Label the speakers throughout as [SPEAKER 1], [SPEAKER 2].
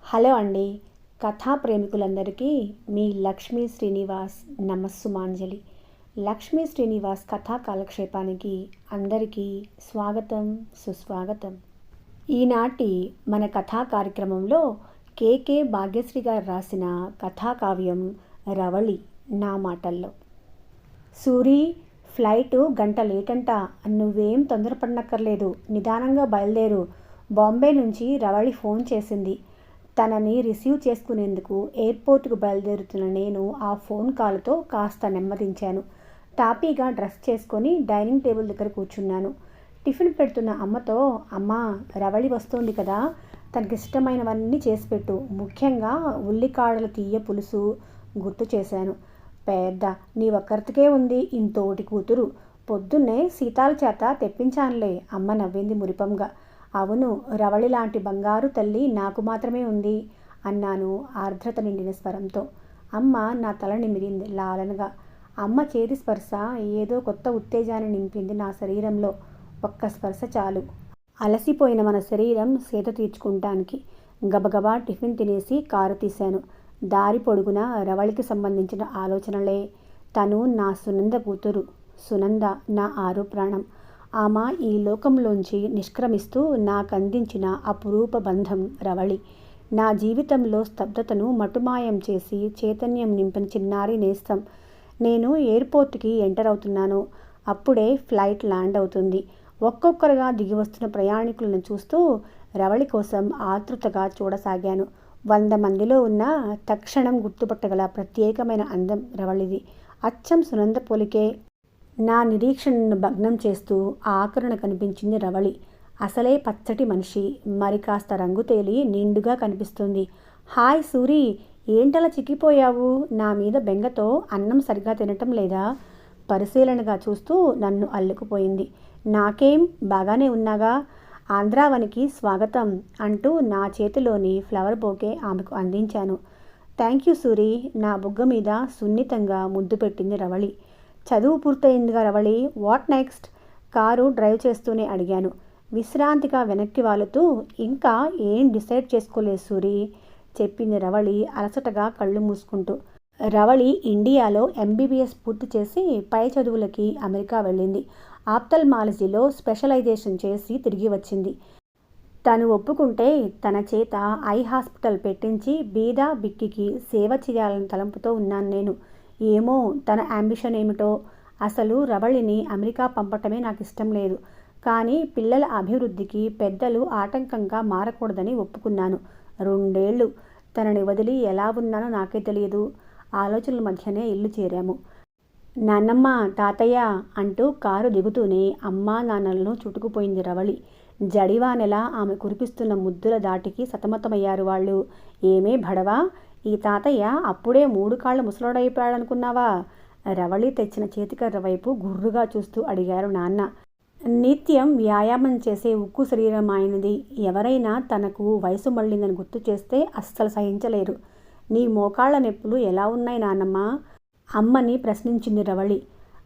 [SPEAKER 1] Hello అండి. కథా ప్రేమికులందరికీ మీ లక్ష్మీ శ్రీనివాస్ నమస్సుమాంజలి. లక్ష్మీ శ్రీనివాస్ కథా కాలక్షేపానికి అందరికీ స్వాగతం, సుస్వాగతం. ఈనాటి మన కథా కార్యక్రమంలో కేకే భాగ్యశ్రీ గారు రాసిన కథాకావ్యం రవళి నా మాటల్లో. సూరి, ఫ్లైటు గంట లేటంట, నువ్వేం తొందరపడనక్కర్లేదు, నిదానంగా బయలుదేరు. బాంబే నుంచి రవళి ఫోన్ చేసింది. తనని రిసీవ్ చేసుకునేందుకు ఎయిర్పోర్ట్కు బయలుదేరుతున్న నేను ఆ ఫోన్ కాల్తో కాస్త నెమ్మదించాను. తాపీగా డ్రెస్ చేసుకొని డైనింగ్ టేబుల్ దగ్గర కూర్చున్నాను. టిఫిన్ పెడుతున్న అమ్మతో, అమ్మా రవళి వస్తోంది కదా, తనకిష్టమైనవన్నీ చేసిపెట్టు, ముఖ్యంగా ఉల్లికాడల తీయ పులుసు గుర్తు చేశాను. పెద్ద నీ ఒక్కరికే ఉంది ఇంతోటి కూతురు, పొద్దున్నే సీతాల చేత తెప్పించానులే, అమ్మ నవ్వింది మురిపంగా. అవును, రవళి లాంటి బంగారు తల్లి నాకు మాత్రమే ఉంది అన్నాను ఆర్ద్రత నిండిన స్వరంతో. అమ్మ నా తల నిమిరింది లాలనగా. అమ్మ చేతి స్పర్శ ఏదో కొత్త ఉత్తేజాన్ని నింపింది నా శరీరంలో. ఒక్క స్పర్శ చాలు, అలసిపోయిన మన శరీరం సేద తీర్చుకుంటానికి. గబగబా టిఫిన్ తినేసి కారు తీశాను. దారి పొడుగున రవళికి సంబంధించిన ఆలోచనలే. తను నా సునంద కూతురు, సునంద నా ఆరు ప్రాణం. ఆమె ఈ లోకంలోంచి నిష్క్రమిస్తూ నాకందించిన అపురూప బంధం రవళి. నా జీవితంలో స్తబ్దతను మటుమాయం చేసి చైతన్యం నింపిన చిన్నారి నేస్తం. నేను ఎయిర్పోర్ట్కి ఎంటర్ అవుతున్నాను. అప్పుడే ఫ్లైట్ ల్యాండ్ అవుతుంది. ఒక్కొక్కరుగా దిగివస్తున్న ప్రయాణికులను చూస్తూ రవళి కోసం ఆతృతగా చూడసాగాను. 100 మందిలో ఉన్న తక్షణం గుర్తుపట్టగల ప్రత్యేకమైన అందం రవళిది. అచ్చం సునంద పోలికే. నా నిరీక్షణను భగ్నం చేస్తూ ఆకరణ కనిపించింది రవళి. అసలే పచ్చటి మనిషి, మరి కాస్త రంగు తేలి నిండుగా కనిపిస్తుంది. హాయ్ సూరి, ఏంటలా చిక్కిపోయావు? నా మీద బెంగతో అన్నం సరిగా తినటం లేదా? పరిశీలనగా చూస్తూ నన్ను అల్లుకుపోయింది. నాకేం, బాగానే ఉన్నాగా. ఆంధ్రావనికి స్వాగతం అంటూ నా చేతిలోని ఫ్లవర్ బొకే ఆమెకు అందించాను. థ్యాంక్ యూ సూరి, నా బుగ్గ మీద సున్నితంగా ముద్దు పెట్టింది రవళి. చదువు పూర్తయిందిగా Ravali, what next? Car drive చేస్తూనే అడిగాను. విశ్రాంతిగా వెనక్కి వాలుతూ, ఇంకా ఏం డిసైడ్ చేసుకోలేదు సూరి, చెప్పింది రవళి అలసటగా కళ్ళు మూసుకుంటూ. రవళి ఇండియాలో MBBS పూర్తి చేసి పై చదువులకి అమెరికా వెళ్ళింది. ఆప్థల్మాలజీలో స్పెషలైజేషన్ చేసి తిరిగి వచ్చింది. తను ఒప్పుకుంటే తన చేత ఐ హాస్పిటల్ పెట్టించి బీద బిక్కికి సేవ చేయాలని తలంపుతో ఉన్నాను నేను. ఏమో తన యాంబిషన్ ఏమిటో. అసలు రవళిని అమెరికా పంపటమే నాకు ఇష్టం లేదు. కానీ పిల్లల అభివృద్ధికి పెద్దలు ఆటంకంగా మారకూడదని ఒప్పుకున్నాను. 2 ఏళ్ళు తనని వదిలి ఎలా ఉన్నానో నాకే తెలియదు. ఆలోచనల మధ్యనే ఇల్లు చేరాము. నాన్నమ్మ, తాతయ్య అంటూ కారు దిగుతూనే అమ్మా నాన్నలను చుట్టుకుపోయింది రవళి. జడివానెలా ఆమె కురిపిస్తున్న ముద్దుల దాటికి సతమతమయ్యారు వాళ్ళు. ఏమే భడవా, ఈ తాతయ్య అప్పుడే 3 కాళ్ళ ముసలోడైపోయాడనుకున్నావా? రవళి తెచ్చిన చేతికర్ర వైపు గుర్రుగా చూస్తూ అడిగారు నాన్న. నిత్యం వ్యాయామం చేసే ఉక్కు శరీరం ఆయనది. ఎవరైనా తనకు వయసు మళ్ళిందని గుర్తు చేస్తే అస్సలు సహించలేరు. నీ మోకాళ్ళ నొప్పులు ఎలా ఉన్నాయి నాన్నమ్మ? అమ్మని ప్రశ్నించింది రవళి.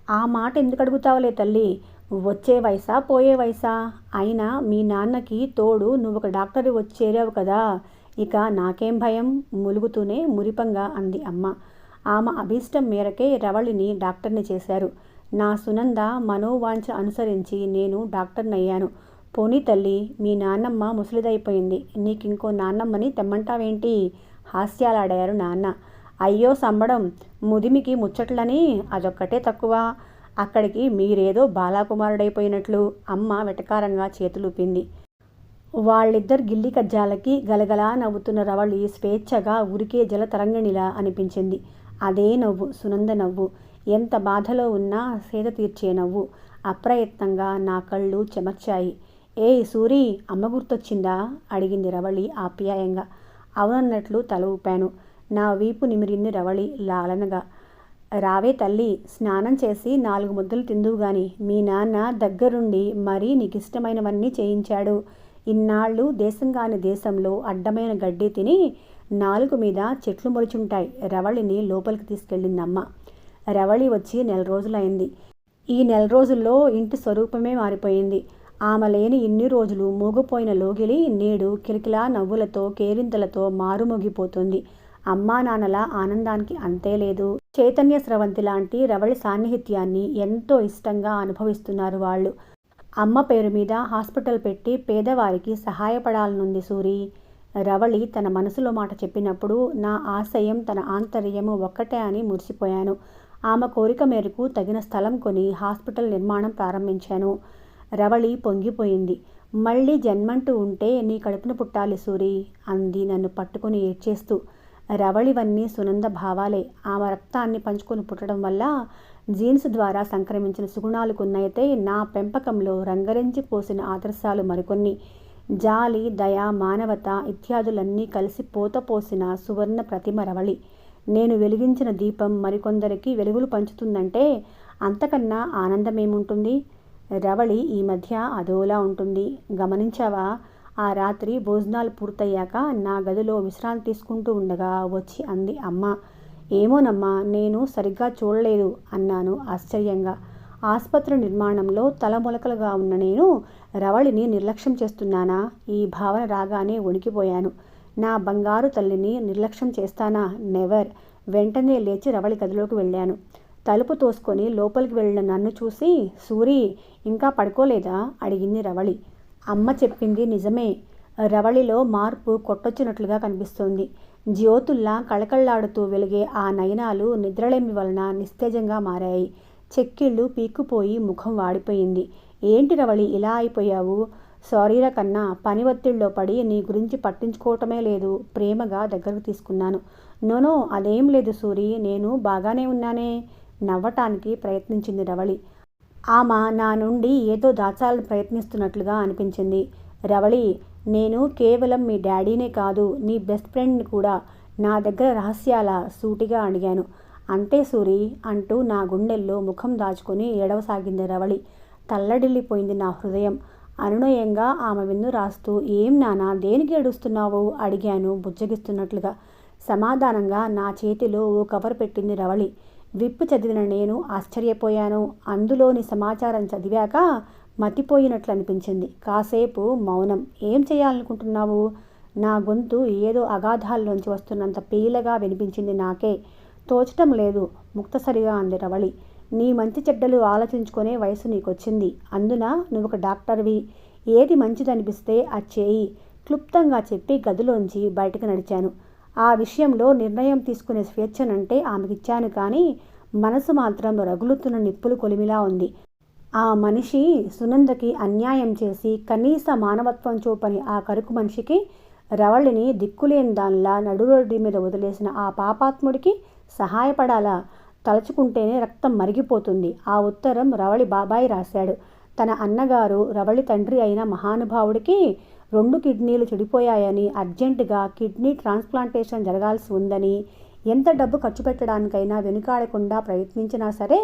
[SPEAKER 1] ఆ మాట ఎందుకు అడుగుతావులే తల్లి, వచ్చే వయసా పోయే వయసా? అయినా మీ నాన్నకి తోడు నువ్వొక డాక్టరు వచ్చి చేరావు కదా, ఇక నాకేం భయం? ములుగుతూనే మురిపంగా అంది అమ్మ. ఆమె అభీష్టం మేరకే రవళిని డాక్టర్ని చేశారు. నా సునంద మనోవాంఛ అనుసరించి నేను డాక్టర్నయ్యాను. పోనీ తల్లి, మీ నాన్నమ్మ ముసలిదైపోయింది, నీకింకో నాన్నమ్మని తెమ్మంటావేంటి? హాస్యాలాడారు నాన్న. అయ్యో సంబడం, ముదిమికి ముచ్చట్లని అదొక్కటే తక్కువ. అక్కడికి మీరేదో బాలాకుమారుడైపోయినట్లు అమ్మ వెటకారంగా చేతులూపింది. వాళ్ళిద్దరు గిల్లి కజ్జాలకి గలగలా నవ్వుతున్న రవళి స్వేచ్ఛగా ఉరికే జలతరంగిణిలా అనిపించింది. అదే నవ్వు సునంద నవ్వు. ఎంత బాధలో ఉన్నా సేద తీర్చే నవ్వు. అప్రయత్నంగా నా కళ్ళు చెమర్చాయి. ఏయ్ సూరి, అమ్మ గుర్తొచ్చిందా? అడిగింది రవళి ఆప్యాయంగా. అవునన్నట్లు తల ఊపాను. నా వీపు నిమిరింది రవళి లాలనగా. రావే తల్లి, స్నానం చేసి 4 ముద్దలు తిందువుగాని. మీ నాన్న దగ్గరుండి మరీ నీకిష్టమైనవన్నీ చేయించాడు. ఇన్నాళ్ళు దేశంగాని దేశంలో అడ్డమైన గడ్డి తిని నాలుగు మీద చెట్లు మొలుచుంటాయి. రవళిని లోపలికి తీసుకెళ్ళిందమ్మ. రవళి వచ్చి 1 నెల రోజులైంది. ఈ 1 నెల రోజుల్లో ఇంటి స్వరూపమే మారిపోయింది. ఆమె లేని ఇన్ని రోజులు మూగపోయిన లోగిలి నేడు కిలకిలా నవ్వులతో కేరింతలతో మారుమోగిపోతుంది. అమ్మా నాన్నల ఆనందానికి అంతే లేదు. చైతన్య స్రవంతి లాంటి రవళి సాన్నిహిత్యాన్ని ఎంతో ఇష్టంగా అనుభవిస్తున్నారు వాళ్ళు. అమ్మ పేరు మీద హాస్పిటల్ పెట్టి పేదవారికి సహాయపడాలనుంది సూరి. రవళి తన మనసులో మాట చెప్పినప్పుడు నా ఆశయం తన ఆంతర్యము ఒక్కటే అని మురిసిపోయాను. ఆమె కోరిక మేరకు తగిన స్థలం కొని హాస్పిటల్ నిర్మాణం ప్రారంభించాను. రవళి పొంగిపోయింది. మళ్ళీ జన్మంటూ ఉంటే నీ కడుపున పుట్టాలి సూరి అంది నన్ను పట్టుకుని ఏడ్చేస్తూ. రవళివన్నీ సునంద భావాలే. ఆమె రక్తాన్ని పంచుకొని పుట్టడం వల్ల జీన్స్ ద్వారా సంక్రమించిన సుగుణాలు కొన్నైతే నా పెంపకంలో రంగరించి పోసిన ఆదర్శాలు మరికొన్ని. జాలి, దయ, మానవత ఇత్యాదులన్నీ కలిసి పోత పోసిన సువర్ణ ప్రతిమ రవళి. నేను వెలిగించిన దీపం మరికొందరికి వెలుగులు పంచుతుందంటే అంతకన్నా ఆనందమేముంటుంది? రవళి ఈ మధ్య అదోలా ఉంటుంది. గమనించావా? ఆ రాత్రి భోజనాలు పూర్తయ్యాక నా గదిలో విశ్రాంతి తీసుకుంటూ ఉండగా వచ్చి అంది అమ్మ. ఏమోనమ్మా, నేను సరిగ్గా చూడలేదు అన్నాను ఆశ్చర్యంగా. ఆసుపత్రి నిర్మాణంలో తలములకలుగా ఉన్న నేను రవళిని నిర్లక్ష్యం చేస్తున్నానా? ఈ భావన రాగానే వణికిపోయాను. నా బంగారు తల్లిని నిర్లక్ష్యం చేస్తానా? నెవర్. వెంటనే లేచి రవళి గదిలోకి వెళ్ళాను. తలుపు తోసుకొని లోపలికి వెళ్ళిన నన్ను చూసి సూరి ఇంకా పడుకోలేదా అడిగింది రవళి. అమ్మ చెప్పింది నిజమే. రవళిలో మార్పు కొట్టొచ్చినట్లుగా కనిపిస్తోంది. జ్యోతుల్లా కళకళ్లాడుతూ వెలిగే ఆ నయనాలు నిద్రలేమి వలన నిస్తేజంగా మారాయి. చెక్కిళ్ళు పీక్కుపోయి ముఖం వాడిపోయింది. ఏంటి రవళి ఇలా అయిపోయావు? సారీరా కన్నా, పని ఒత్తిడిలో పడి నీ గురించి పట్టించుకోవటమే లేదు. ప్రేమగా దగ్గరకు తీసుకున్నాను. నోనో, అదేం లేదు సూరి, నేను బాగానే ఉన్నానే నవ్వటానికి ప్రయత్నించింది రవళి. ఆమె నా నుండి ఏదో దాచాలని ప్రయత్నిస్తున్నట్లుగా అనిపించింది. రవళి, నేను కేవలం మీ డాడీనే కాదు, నీ బెస్ట్ ఫ్రెండ్ని కూడా. నా దగ్గర రహస్యాల సూటిగా అడిగాను. అంతే సూరి అంటూ నా గుండెల్లో ముఖం దాచుకొని ఏడవసాగింది రవళి. తల్లడిల్లిపోయింది నా హృదయం. అనునయంగా ఆమె వెన్ను రాస్తూ ఏం నానా, దేనికి ఏడుస్తున్నావు అడిగాను బుజ్జగిస్తున్నట్లుగా. సమాధానంగా నా చేతిలో ఓ కవర్ పెట్టింది రవళి. విప్పు చదివిన నేను ఆశ్చర్యపోయాను. అందులోని సమాచారం చదివాక మతిపోయినట్లు అనిపించింది. కాసేపు మౌనం. ఏం చేయాలనుకుంటున్నావు? నా గొంతు ఏదో అగాధాల్లోంచి వస్తున్నంత పీలగా వినిపించింది నాకే. తోచటం లేదు ముక్తసరిగా అంది రవళి. నీ మంచి చెడ్డలు ఆలోచించుకునే వయసు నీకొచ్చింది. అందున నువ్వొక డాక్టర్వి. ఏది మంచిదనిపిస్తే అది చేయి క్లుప్తంగా చెప్పి గదిలోంచి బయటకు నడిచాను. ఆ విషయంలో నిర్ణయం తీసుకునే స్వేచ్ఛనంటే ఆమెకిచ్చాను, కానీ మనసు మాత్రం రగులుతున్న నిప్పులు కొలిమిలా ఉంది. ఆ మనిషి సునందకి అన్యాయం చేసి కనీస మానవత్వం చూపని ఆ కరుకు మనిషికి, రవళిని దిక్కులేని దానిలా నడురోడ్డి మీద వదిలేసిన ఆ పాపాత్ముడికి సహాయపడాలా? తలుచుకుంటేనే రక్తం మరిగిపోతుంది. ఆ ఉత్తరం రవళి బాబాయి రాశాడు. తన అన్నగారు రవళి తండ్రి అయిన మహానుభావుడికి 2 కిడ్నీలు చెడిపోయాయని, అర్జెంటుగా కిడ్నీ ట్రాన్స్ప్లాంటేషన్ జరగాల్సి ఉందని, ఎంత డబ్బు ఖర్చు పెట్టడానికైనా వెనుకాడకుండా ప్రయత్నించినా సరే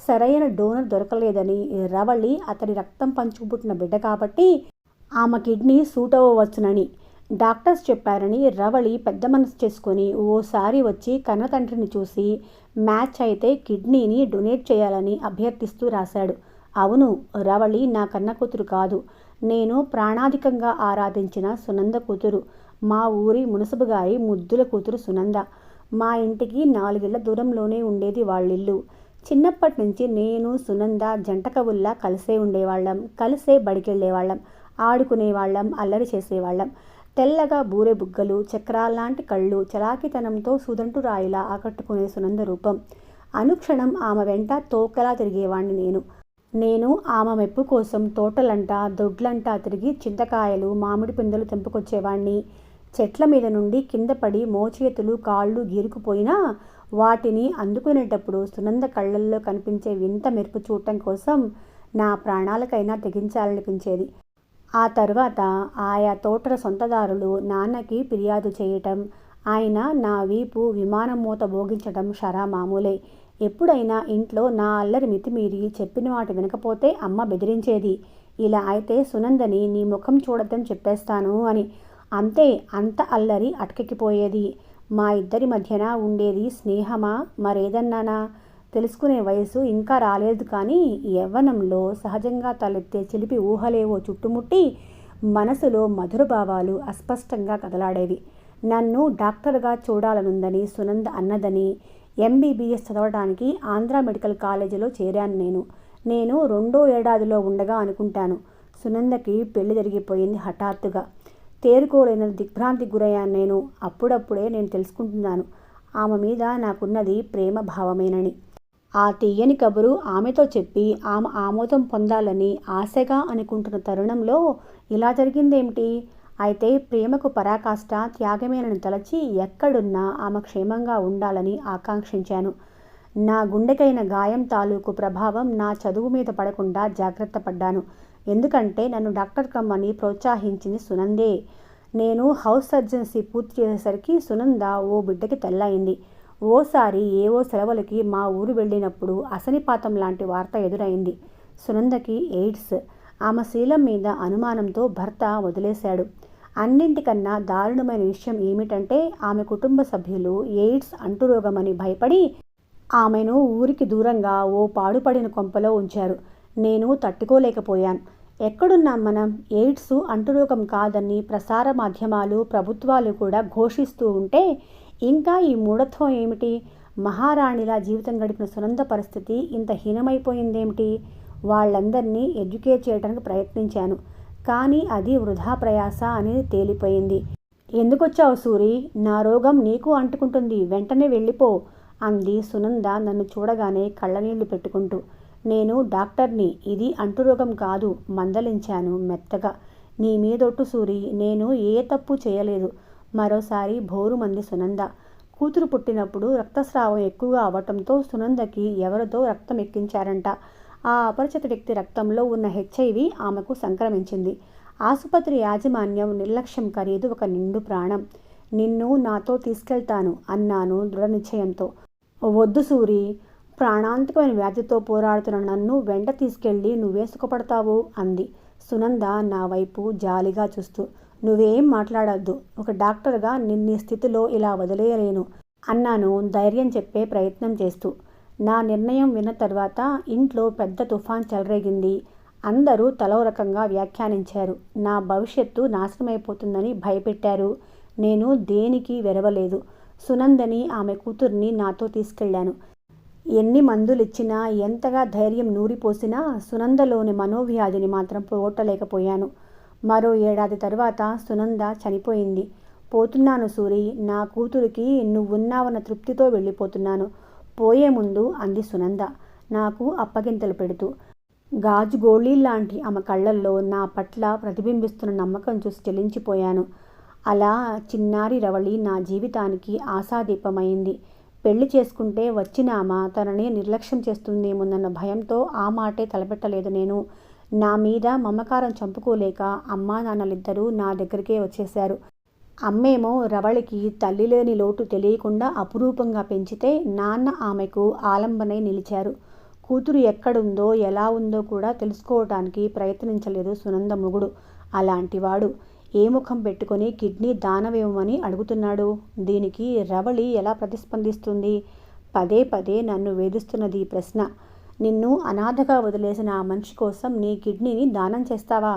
[SPEAKER 1] సరైన డోనర్ దొరకలేదని, రవళి అతడి రక్తం పంచుకుపుట్టిన బిడ్డ కాబట్టి ఆమె కిడ్నీ సూట్ అవ్వవచ్చునని డాక్టర్స్ చెప్పారని రవళి పెద్ద మనసు చేసుకొని ఓసారి వచ్చి కన్న తండ్రిని చూసి మ్యాచ్ అయితే కిడ్నీని డొనేట్ చేయాలని అభ్యర్థిస్తూ రాశాడు. అవును, రవళి నా కన్న కూతురు కాదు. నేను ప్రాణాధికంగా ఆరాధించిన సునంద కూతురు. మా ఊరి మునసబు గారి ముద్దుల కూతురు సునంద. మా ఇంటికి 4 ఇళ్ల దూరంలోనే ఉండేది వాళ్ళిల్లు. చిన్నప్పటి నుంచి నేను సునంద జంట కవుల్లా కలిసే ఉండేవాళ్ళం. కలిసే బడికెళ్ళేవాళ్ళం, ఆడుకునేవాళ్ళం, అల్లరి చేసేవాళ్ళం. తెల్లగా బూరె బుగ్గలు, చక్రాల్లాంటి కళ్ళు, చలాకితనంతో సుదంటు రాయిలా ఆకట్టుకునే సునంద రూపం. అనుక్షణం ఆమె వెంట తోకలా తిరిగేవాణ్ణి నేను ఆమె మెప్పు కోసం తోటలంటా దొడ్లంటా తిరిగి చింతకాయలు, మామిడి పిందెలు తెంపుకొచ్చేవాణ్ణి. చెట్ల మీద నుండి కింద పడి మోచేతులు కాళ్ళు గీరుకుపోయినా వాటిని అందుకునేటప్పుడు సునంద కళ్ళల్లో కనిపించే వింత మెరుపు చూడటం కోసం నా ప్రాణాలకైనా తెగించాలనిపించేది. ఆ తర్వాత ఆయా తోటల సొంతదారులు నాన్నకి ఫిర్యాదు చేయటం, ఆయన నా వీపు విమానం మూత భోగించడం షరా మామూలే. ఎప్పుడైనా ఇంట్లో నా అల్లరి మితిమీరి చెప్పిన మాట వినకపోతే అమ్మ బెదిరించేది. ఇలా అయితే సునందని నీ ముఖం చూడద్దని చెప్పేస్తాను అని. అంతే, అంత అల్లరి అటకెక్కిపోయేది. మా ఇద్దరి మధ్యన ఉండేది స్నేహమా మరేదన్నానా? తెలుసుకునే వయసు ఇంకా రాలేదు, కానీ యవ్వనంలో సహజంగా తలెత్తే చిలిపి ఊహలేవో చుట్టుముట్టి మనసులో మధుర భావాలు అస్పష్టంగా కదలాడేవి. నన్ను డాక్టర్గా చూడాలనుందని సునంద అన్నదని ఎంబీబీఎస్ చదవడానికి ఆంధ్ర మెడికల్ కాలేజీలో చేరాను. నేను 2వ ఏడాదిలో ఉండగా అనుకుంటాను, సునందకి పెళ్లి జరిగిపోయింది. హఠాత్తుగా తేరుకోలేని దిగ్భ్రాంతికి గురయ్యాను. అప్పుడప్పుడే నేను తెలుసుకుంటున్నాను ఆమె మీద నాకున్నది ప్రేమ భావమేనని. ఆ తీయని కబురు ఆమెతో చెప్పి ఆమె ఆమోదం పొందాలని ఆశగా అనుకుంటున్న తరుణంలో ఇలా జరిగిందేమిటి? అయితే ప్రేమకు పరాకాష్ట త్యాగమేనని తలచి ఎక్కడున్నా ఆమె క్షేమంగా ఉండాలని ఆకాంక్షించాను. నా గుండెకైన గాయం తాలూకు ప్రభావం నా చదువు మీద పడకుండా జాగ్రత్త పడ్డాను. ఎందుకంటే నన్ను డాక్టర్ కమ్మని ప్రోత్సహించింది సునందే. నేను హౌస్ సర్జన్సీ పూర్తి చేసేసరికి సునంద ఓ బిడ్డకి తల్లయింది. ఓసారి ఏవో సెలవులకి మా ఊరు వెళ్ళినప్పుడు అసనిపాతం లాంటి వార్త ఎదురైంది. సునందకి ఎయిడ్స్. ఆమె శీలం మీద అనుమానంతో భర్త వదిలేశాడు. అన్నింటికన్నా దారుణమైన విషయం ఏమిటంటే ఆమె కుటుంబ సభ్యులు ఎయిడ్స్ అంటురోగమని భయపడి ఆమెను ఊరికి దూరంగా ఓ పాడుపడిన కొంపలో ఉంచారు. నేను తట్టుకోలేకపోయాను. ఎక్కడున్నాం మనం? ఎయిడ్స్ అంటురోగం కాదని ప్రసార మాధ్యమాలు, ప్రభుత్వాలు కూడా ఘోషిస్తూ ఉంటే ఇంకా ఈ మూఢత్వం ఏమిటి? మహారాణిలా జీవితం గడిపిన సునంద పరిస్థితి ఇంత హీనమైపోయిందేమిటి? వాళ్ళందరినీ ఎడ్యుకేట్ చేయడానికి ప్రయత్నించాను, కానీ అది వృధా ప్రయాస అనేది తేలిపోయింది. ఎందుకొచ్చావు సూరి? నా రోగం నీకు అంటుకుంటుంది, వెంటనే వెళ్ళిపో అంది సునంద నన్ను చూడగానే కళ్ళనీళ్లు పెట్టుకుంటూ. నేను డాక్టర్ని, ఇది అంటురోగం కాదు మందలించాను మెత్తగా. నీ మీదొట్టు సూరి, నేను ఏ తప్పు చేయలేదు. మరోసారి భోరుమంది సునంద. కూతురు పుట్టినప్పుడు రక్తస్రావం ఎక్కువగా అవ్వటంతో సునందకి ఎవరితో రక్తం ఎక్కించారంట. ఆ అపరిచిత వ్యక్తి రక్తంలో ఉన్న HIV ఆమెకు సంక్రమించింది. ఆసుపత్రి యాజమాన్యం నిర్లక్ష్యం ఖరీదు ఒక నిండు ప్రాణం. నిన్ను నాతో తీసుకెళ్తాను అన్నాను దృఢ నిశ్చయంతో. వద్దు సూరి, ప్రాణాంతకమైన వ్యాధితో పోరాడుతున్న నన్ను వెంట తీసుకెళ్ళి నువ్వే సుఖపడతావు అంది సునంద నా వైపు జాలిగా చూస్తూ. నువ్వేం మాట్లాడద్దు, ఒక డాక్టర్గా నిన్నీ స్థితిలో ఇలా వదిలేయలేను అన్నాను ధైర్యం చెప్పే ప్రయత్నం చేస్తూ. నా నిర్ణయం విన్న తర్వాత ఇంట్లో పెద్ద తుఫాన్ చెలరేగింది. అందరూ తలో రకంగా వ్యాఖ్యానించారు. నా భవిష్యత్తు నాశనమైపోతుందని భయపెట్టారు. నేను దేనికి వెరవలేదు. సునందని, ఆమె కూతుర్ని నాతో తీసుకెళ్లాను. ఎన్ని మందులిచ్చినా, ఎంతగా ధైర్యం నూరిపోసినా సునందలోని మనోవ్యాధిని మాత్రం పోగొట్టలేకపోయాను. మరో ఏడాది తర్వాత సునంద చనిపోయింది. పోతున్నాను సూరి, నా కూతురికి నువ్వున్నావన్న తృప్తితో వెళ్ళిపోతున్నాను. పోయే ముందు అంది సునంద నాకు అప్పగింతలు పెడుతూ. గాజు గోళీల్లాంటి ఆమె కళ్ళల్లో నా పట్ల ప్రతిబింబిస్తున్న నమ్మకం చూసి చెలించిపోయాను. అలా చిన్నారి రవళి నా జీవితానికి ఆశాదీపమైంది. పెళ్లి చేసుకుంటే వచ్చిన ఆమె తనని నిర్లక్ష్యం చేస్తుందేమోనన్న భయంతో ఆ మాటే తలపెట్టలేదు నేను. నా మీద మమకారం చంపుకోలేక అమ్మా నాన్నలిద్దరూ నా దగ్గరికే వచ్చేశారు. అమ్మేమో రవళికి తల్లి లేని లోటు తెలియకుండా అపురూపంగా పెంచితే నాన్న ఆమెకు ఆలంబనై నిలిచారు. కూతురు ఎక్కడుందో, ఎలా ఉందో కూడా తెలుసుకోవటానికి ప్రయత్నించలేదు సునంద మొగుడు. అలాంటివాడు ఏ ముఖం పెట్టుకొని కిడ్నీ దానమివ్వమని అడుగుతున్నాడు? దీనికి రవళి ఎలా ప్రతిస్పందిస్తుంది? పదే పదే నన్ను వేధిస్తున్నది ఈ ప్రశ్న. నిన్ను అనాథగా వదిలేసిన ఆ మనిషి కోసం నీ కిడ్నీని దానం చేస్తావా?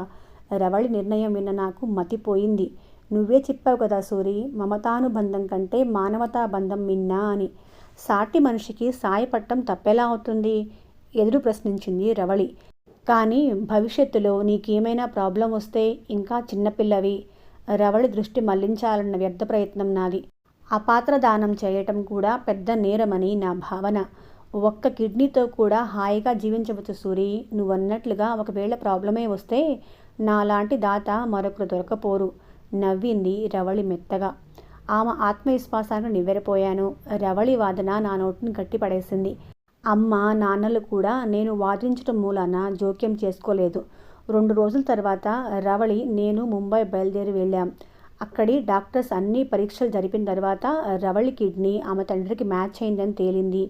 [SPEAKER 1] రవళి నిర్ణయం విన్న నాకు మతిపోయింది. నువ్వే చెప్పావు కదా సూరి, మమతానుబంధం కంటే మానవతా బంధం మిన్నా అని. సాటి మనిషికి సాయపడటం తప్పెలా అవుతుంది? ఎదురు ప్రశ్నించింది రవళి. కానీ భవిష్యత్తులో నీకేమైనా ప్రాబ్లం వస్తే ఇంకా చిన్నపిల్లవి. రవళి దృష్టి మళ్లించాలన్న వ్యర్థ ప్రయత్నం నాది. అపాత్ర దానం చేయటం కూడా పెద్ద నేరమని నా భావన. ఒక్క కిడ్నీతో కూడా హాయిగా జీవించవచ్చు సూరి. నువ్వన్నట్లుగా ఒకవేళ ప్రాబ్లమే వస్తే నాలాంటి దాత మరొకరు దొరకపోరు నవ్వింది రవళి మెత్తగా. ఆమె ఆత్మవిశ్వాసానికి నివ్వెరపోయాను. రవళి వాదన నా నోటిని గట్టిపడేసింది. అమ్మ నాన్నలు కూడా నేను వాదించటం మూలాన జోక్యం చేసుకోలేదు. 2 రోజుల తర్వాత రవళి నేను ముంబై బయలుదేరి వెళ్ళాం. అక్కడి డాక్టర్స్ అన్ని పరీక్షలు జరిపిన తర్వాత రవళి కిడ్నీ ఆమె తండ్రికి మ్యాచ్ అయిందని తేలింది.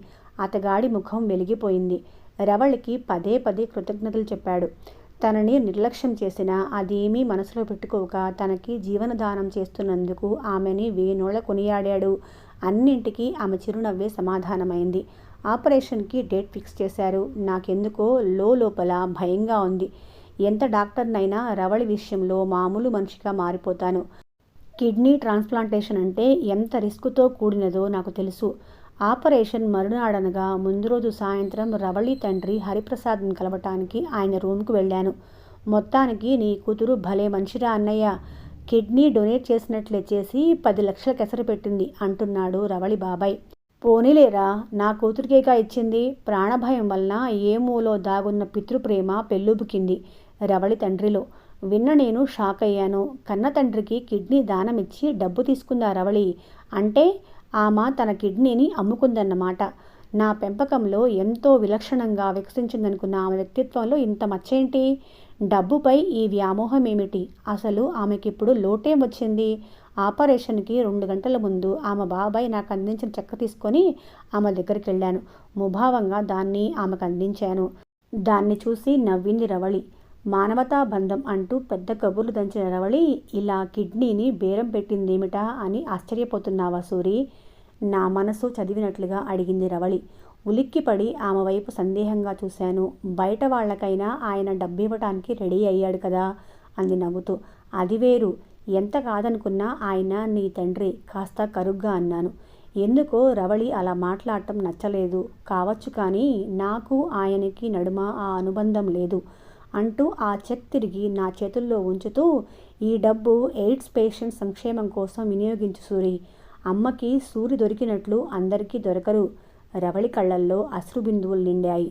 [SPEAKER 1] అతగాడి ముఖం వెలిగిపోయింది. రవళికి పదే పదే కృతజ్ఞతలు చెప్పాడు. తనని నిర్లక్ష్యం చేసినా అదేమీ మనసులో పెట్టుకోక తనకి జీవనదానం చేస్తున్నందుకు ఆమెని వేణోళ్ళ కొనియాడాడు. అన్నింటికీ ఆమె చిరునవ్వే సమాధానమైంది. ఆపరేషన్కి డేట్ ఫిక్స్ చేశారు. నాకెందుకో లోపల భయంగా ఉంది. ఎంత డాక్టర్నైనా రవళి విషయంలో మామూలు మనిషిగా మారిపోతాను. కిడ్నీ ట్రాన్స్ప్లాంటేషన్ అంటే ఎంత రిస్క్తో కూడినదో నాకు తెలుసు. ఆపరేషన్ మరునాడనగా ముందు రోజు సాయంత్రం రవళి తండ్రి హరిప్రసాద్ని కలవటానికి ఆయన రూమ్కు వెళ్ళాను. మొత్తానికి నీ కూతురు భలే మనిషిరా అన్నయ్య, కిడ్నీ డొనేట్ చేసినట్లే చేసి 10 లక్షల కెసరు పెట్టింది అంటున్నాడు రవళి బాబాయ్. పోనీలేరా, నా కూతురికేగా ఇచ్చింది. ప్రాణభయం వలన ఏ మూలో దాగున్న పితృప్రేమ పెళ్ళుబుకింది రవళి తండ్రిలో. విన్న నేను షాక్ అయ్యాను. కన్న తండ్రికి కిడ్నీ దానమిచ్చి డబ్బు తీసుకుందా రవళి? అంటే ఆమె తన కిడ్నీని అమ్ముకుందన్నమాట. నా పెంపకంలో ఎంతో విలక్షణంగా వికసించిందనుకున్న ఆమె వ్యక్తిత్వంలో ఇంత మచ్చేంటి? డబ్బుపై ఈ వ్యామోహం ఏమిటి? అసలు ఆమెకిప్పుడు లోటేం వచ్చింది? ఆపరేషన్కి 2 గంటల ముందు ఆమె బాబాయ్ నాకు అందించిన చెక్క తీసుకొని ఆమె దగ్గరికి వెళ్ళాను. ముభావంగా దాన్ని ఆమెకు అందించాను. దాన్ని చూసి నవ్వింది రవళి. మానవతా బంధం అంటూ పెద్ద కబుర్లు దంచిన రవళి ఇలా కిడ్నీని బేరం పెట్టిందేమిటా అని ఆశ్చర్యపోతున్నావా సూరి? నా మనసు చదివినట్లుగా అడిగింది రవళి. ఉలిక్కిపడి ఆమె వైపు సందేహంగా చూశాను. బయట వాళ్లకైనా ఆయన డబ్బివ్వటానికి రెడీ అయ్యాడు కదా అంది నవ్వుతూ. అది వేరు, ఎంత కాదనుకున్నా ఆయన నీ తండ్రి, కాస్త కరుగ్గా అన్నాను. ఎందుకో రవళి అలా మాట్లాడటం నచ్చలేదు. కావచ్చు, కానీ నాకు ఆయనకి నడుమ ఆ అనుబంధం లేదు అంటూ ఆ చెక్ తిరిగి నా చేతుల్లో ఉంచుతూ, ఈ డబ్బు ఎయిడ్స్ పేషెంట్ సంక్షేమం కోసం వినియోగించు సూరి. అమ్మకి సూరి దొరికినట్లు అందరికీ దొరకరు. రవళి కళ్ళల్లో అశ్రు బిందువులు నిండాయి.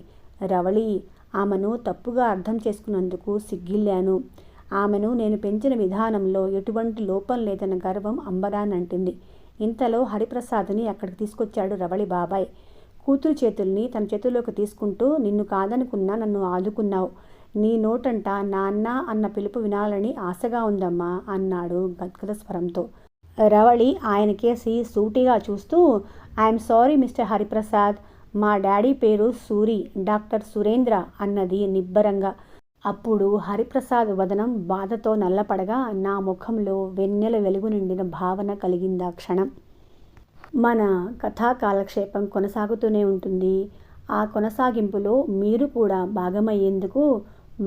[SPEAKER 1] రవళి, ఆమెను తప్పుగా అర్థం చేసుకున్నందుకు సిగ్గిల్లాను. ఆమెను నేను పెంచిన విధానంలో ఎటువంటి లోపం లేదన్న గర్వం అంబరాన్నంటింది. ఇంతలో హరిప్రసాద్ని అక్కడికి తీసుకొచ్చాడు రవళి బాబాయ్. కూతురు చేతుల్ని తన చేతుల్లోకి తీసుకుంటూ, నిన్ను కాదనుకున్నా నన్ను ఆదుకున్నావు. నీ నోటంట నాన్న అన్న పిలుపు వినాలని ఆశగా ఉందమ్మా అన్నాడు గద్గద స్వరంతో. రవళి ఆయనకేసి సూటిగా చూస్తూ, ఐఎమ్ సారీ మిస్టర్ హరిప్రసాద్, మా డాడీ పేరు సూరి, డాక్టర్ సురేంద్ర అన్నది నిబ్బరంగా. అప్పుడు హరిప్రసాద్ వదనం బాధతో నల్లపడగా నా ముఖంలో వెన్నెల వెలుగు నిండిన భావన కలిగిందా క్షణం. మన కథా కాలక్షేపం కొనసాగుతూనే ఉంటుంది. ఆ కొనసాగింపులో మీరు కూడా భాగమయ్యేందుకు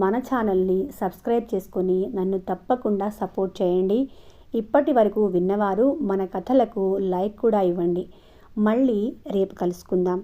[SPEAKER 1] మన ఛానల్ని సబ్స్క్రైబ్ చేసుకొని నన్ను తప్పకుండా సపోర్ట్ చేయండి. ఇప్పటి వరకు విన్నవారు మన కథలకు లైక్ కూడా ఇవ్వండి. మళ్ళీ రేపు కలుసుకుందాం.